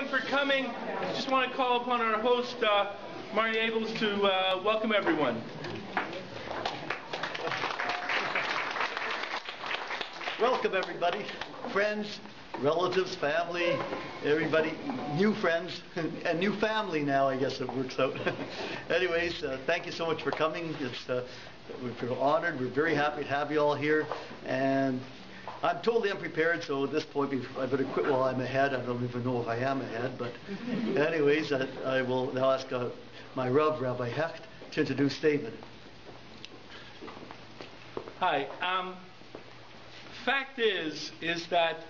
everyone for coming. I just want to call upon our host, Abeles, to welcome everyone. Welcome everybody, friends, relatives, family, everybody, new friends, and new family now, I guess it works out. Anyways, thank you so much for coming. We feel honored. We're very happy to have you all here, and I'm totally unprepared, so at this point I better quit while I'm ahead. I don't even know if I am ahead, but anyways, I will now ask my Rav, Rabbi Hecht, to introduce David. Hi. Fact is that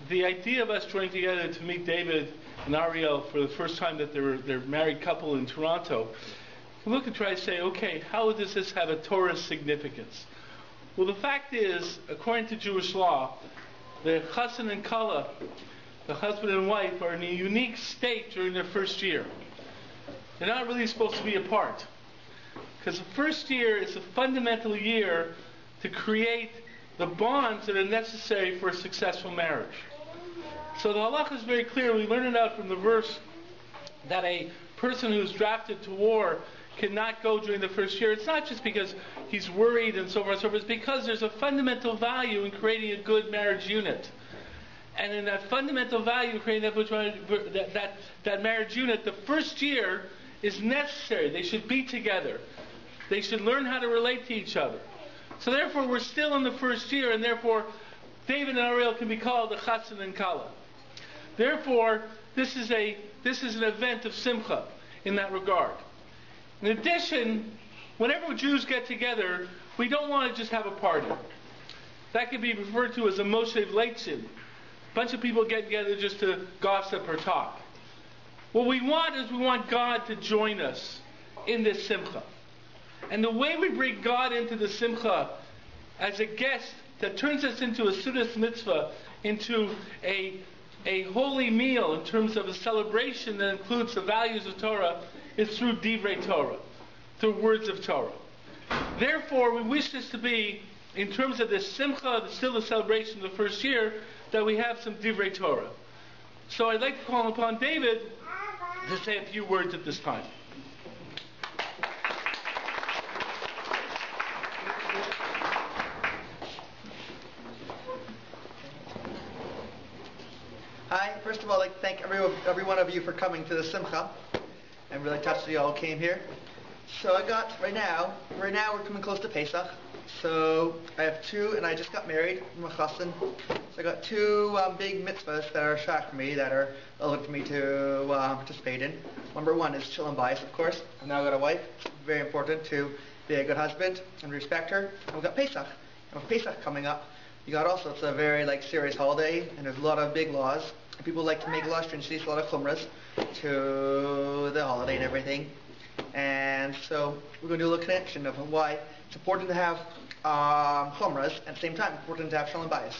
the idea of us joining together to meet David and Ariel for the first time that they're married couple in Toronto, we look and try to say, okay, how does this have a Torah significance? Well, the fact is, according to Jewish law, the chassan and kala, the husband and wife, are in a unique state during their first year. They're not really supposed to be apart, because the first year is a fundamental year to create the bonds that are necessary for a successful marriage. So the halacha is very clear. We learn it out from the verse that a person who's drafted to war cannot go during the first year. It's not just because he's worried and so forth and so forth. It's because there's a fundamental value in creating a good marriage unit. And in that fundamental value in creating that marriage unit, the first year is necessary. They should be together. They should learn how to relate to each other. So therefore, we're still in the first year, and therefore, David and Ariel can be called the chassan and kala. Therefore, this is an event of simcha in that regard. In addition, whenever Jews get together, we don't want to just have a party. That can be referred to as a moshev leitzin. A bunch of people get together just to gossip or talk. What we want is we want God to join us in this simcha. And the way we bring God into the simcha as a guest that turns us into a sudas mitzvah, into a holy meal in terms of a celebration that includes the values of Torah, is through divrei Torah, through words of Torah. Therefore, we wish this to be, in terms of this simcha, still the celebration of the first year, that we have some divrei Torah. So I'd like to call upon David to say a few words at this time. Hi, first of all, I'd like to thank every one of you for coming to the Simcha. I'm really touched that you all came here. So right now we're coming close to Pesach. So I have two, and I just got married. I'm a chassan. So I got two big mitzvahs that are shach for me, that are relevant for me to participate in. Number one is shalom bayis, of course. I've now got a wife. It's very important to be a good husband and respect her. And we've got Pesach. And with Pesach coming up, it's a very serious holiday, and there's a lot of big laws. And people like to make a lot of stringencies, a lot of chumras to the holiday and everything. And so we're going to do a little connection of why it's important to have chumras, and at the same time important to have shalom bayis.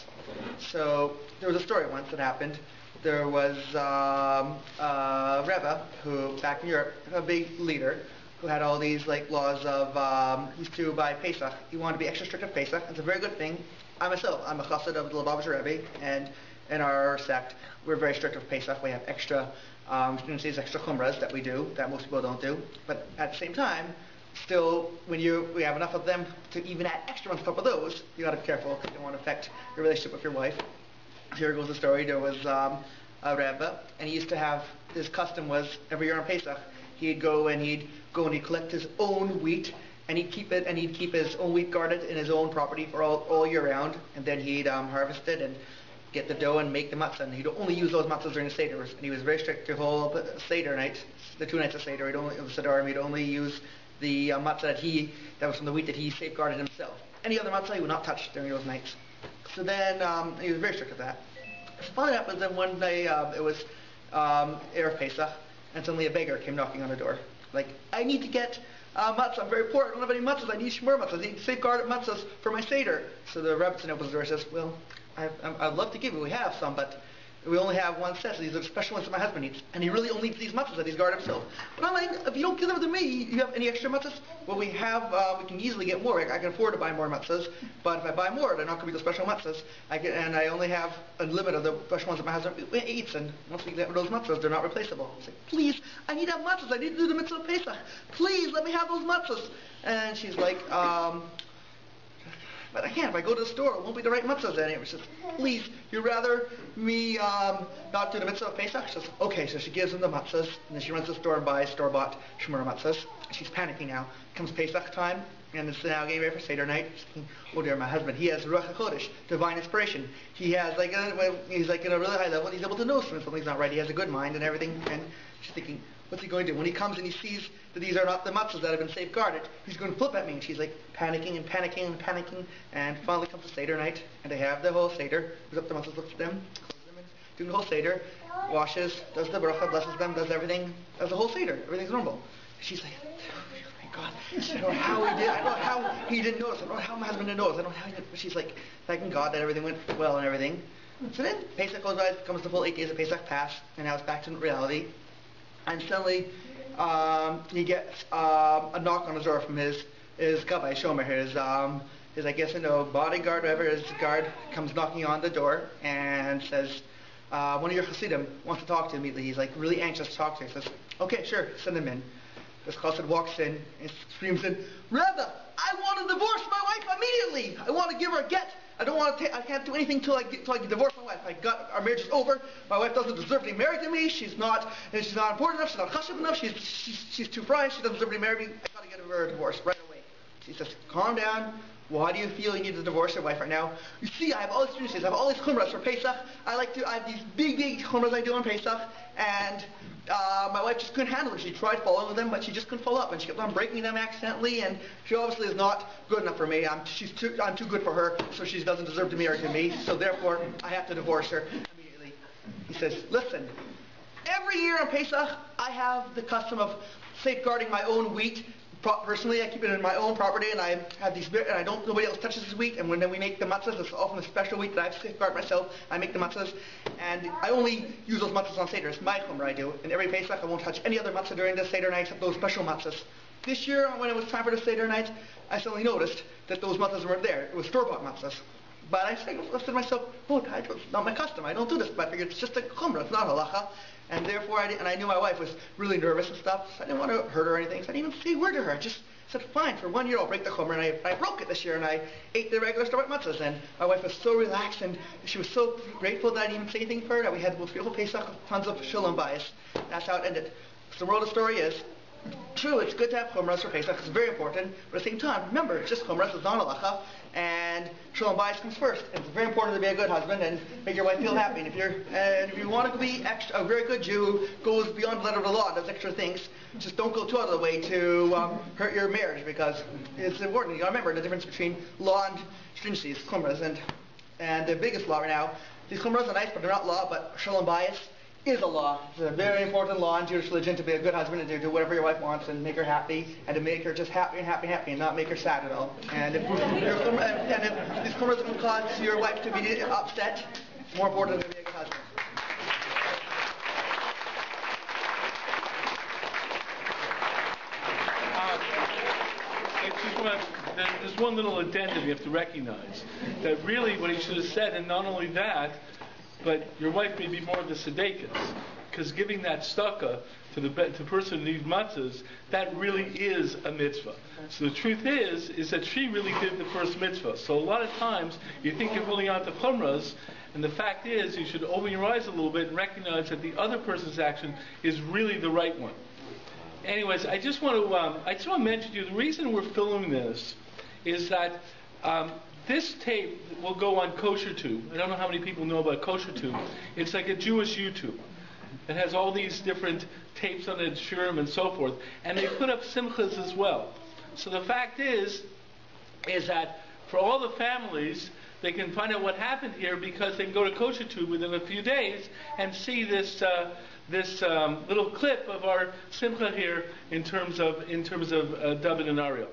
So there was a story once that happened. There was a Rebbe who, back in Europe, a big leader, who had all these laws of, he used to, by Pesach, he wanted to be extra strict of Pesach. It's a very good thing. I'm a chassid of the Lubavitcher Rebbe, and in our sect, we're very strict of Pesach. We have extra stringencies, extra chumras that we do, that most people don't do. But at the same time, still, when we have enough of them to even add extra on top of those, you got to be careful, because you don't want to affect your relationship with your wife. Here goes the story. There was a Rebbe, and he used to have, his custom was, every year on Pesach, he'd go and he'd collect his own wheat, and he'd keep his own wheat guarded in his own property for all year round, and then he'd harvest it and get the dough and make the matzah, and he'd only use those matzahs during the Seders, and he was very strict the whole Seder night, the 2 nights of Seder, he'd only use the matzah that was from the wheat that he safeguarded himself. Any other matzah he would not touch during those nights. So then, he was very strict with that. So finally happened, then one day, it was Erev Pesach, and suddenly a beggar came knocking on the door. I need to get matzah, I'm very poor, I don't have any matzahs, I need shmur matzahs, I need safeguarded matzahs for my Seder. So the Rebbe opens the door and says, well, I'd love to give you, we have some, but We only have one set, so these are special ones that my husband eats. And he really only eats these matzahs that he's guarded himself. But I'm like, if you don't give them to me, you have any extra matzahs? Well, we can easily get more. I can afford to buy more matzahs. But if I buy more, they're not going to be the special matzahs. And I only have a limit of the special ones that my husband eats. And once we get those matzahs, they're not replaceable. I say, please, I need to have matzahs. I need to do the mitzvah of Pesach. Please, let me have those matzahs. And she's like, but I can't. If I go to the store, it won't be the right mitzvahs anyway. She says, please, you'd rather me not do the mitzvah of Pesach? She says, okay. So she gives him the matzahs, and then she runs to the store and buys store-bought Shemura matzahs. She's panicking now. Comes Pesach time, and it's now getting ready for Seder night. She's thinking, oh dear, my husband, he has Ruach HaKodesh, divine inspiration. He has, he's like in a really high level, he's able to know when something's not right. He has a good mind and everything. And she's thinking, what's he going to do? When he comes and he sees that these are not the matzahs that have been safeguarded, he's going to flip at me. And she's like panicking and panicking and panicking. And finally comes to Seder night, and they have the whole Seder. Goes up the matzahs, looks at them, closes them, and doing the whole Seder, washes, does the bracha, blesses them, does everything, does the whole Seder. Everything's normal. She's like, oh my God, I don't know how he did. I don't know how he didn't notice. I don't know how my husband didn't notice. I don't know how he did. But she's like thanking God that everything went well and everything. So then Pesach goes by, comes the full 8 days of Pesach pass, and now it's back to reality. And suddenly, he gets a knock on his door from his gabbai shomer, his I guess bodyguard, whatever. His guard comes knocking on the door and says, one of your Hasidim wants to talk to him immediately. He's like really anxious to talk to him. He says, okay, sure, send him in. This chassid walks in and screams in, Rebbe, I want to divorce my wife immediately. I want to give her a get. I don't want to. I can't do anything till I divorce my wife. Our marriage is over. My wife doesn't deserve to be married to me. She's not important enough. She's not chashuv enough. She's too prized. She doesn't deserve to be married to me. I got to get her a divorce right away. She says, calm down. Why do you feel you need to divorce your wife right now? You see, I have all these traditions. I have all these chumras for Pesach. I have these big chumras I do on Pesach, and my wife just couldn't handle it. She tried following them, but she just couldn't follow up, and she kept on breaking them accidentally, and she obviously is not good enough for me. I'm too good for her, so she doesn't deserve to marry to me, so therefore I have to divorce her immediately. He says, listen, every year on Pesach, I have the custom of safeguarding my own wheat. Personally, I keep it in my own property, and I have these, and nobody else touches this wheat. And when we make the matzahs, it's often a special wheat that I've safeguarded myself. I make the matzahs, and I only use those matzahs on Seder. It's my chumrah I do. And every Pesach, I won't touch any other matzah during the Seder night except those special matzahs. This year, when it was time for the Seder night, I suddenly noticed that those matzahs weren't there. It was store-bought matzahs. But I said to myself, oh, it's not my custom. I don't do this. But I figured it's just a chumrah. It's not halacha. And therefore, I knew my wife was really nervous and stuff, so I didn't want to hurt her or anything, so I didn't even say a word to her. I just said, fine, for 1 year I'll break the chumrah, and I broke it this year, and I ate the regular store matzahs, and my wife was so relaxed, and she was so grateful that I didn't even say anything for her, that we had the most beautiful Pesach with tons of shalom bayis. That's how it ended. So the moral of the story is, true, it's good to have chumras for Pesach, it's very important, but at the same time, remember, it's just chumras, it's not halacha, and shalom bayis comes first. And it's very important to be a good husband and make your wife feel happy. And if you want to be a very good Jew who goes beyond the letter of the law and does extra things, just don't go too out of the way to hurt your marriage, because it's important. You got to remember the difference between law and stringency, chumras, and the biggest law right now. These chumras are nice, but they're not law. But shalom bayis is a law. It's a very important law in Jewish religion to be a good husband and to do whatever your wife wants and make her happy, and to make her just happy and not make her sad at all. And if these chumras can cause your wife to be upset, it's more important to be a good husband. There's one little addendum you have to recognize, that really what he should have said, and not only that, but your wife may be more the tzedekah, because giving that tzedakah to the person who needs matzahs, that really is a mitzvah. So the truth is that she really did the first mitzvah. So a lot of times you think you're holding on to chumras, and the fact is you should open your eyes a little bit and recognize that the other person's action is really the right one. Anyways, I just want to mention to you, the reason we're filming this is that this tape will go on KosherTube. I don't know how many people know about KosherTube. It's like a Jewish YouTube. It has all these different tapes on it, shirim and so forth. And they put up simchas as well. So the fact is that for all the families, they can find out what happened here because they can go to KosherTube within a few days and see this little clip of our simcha here in terms of David and Ariel.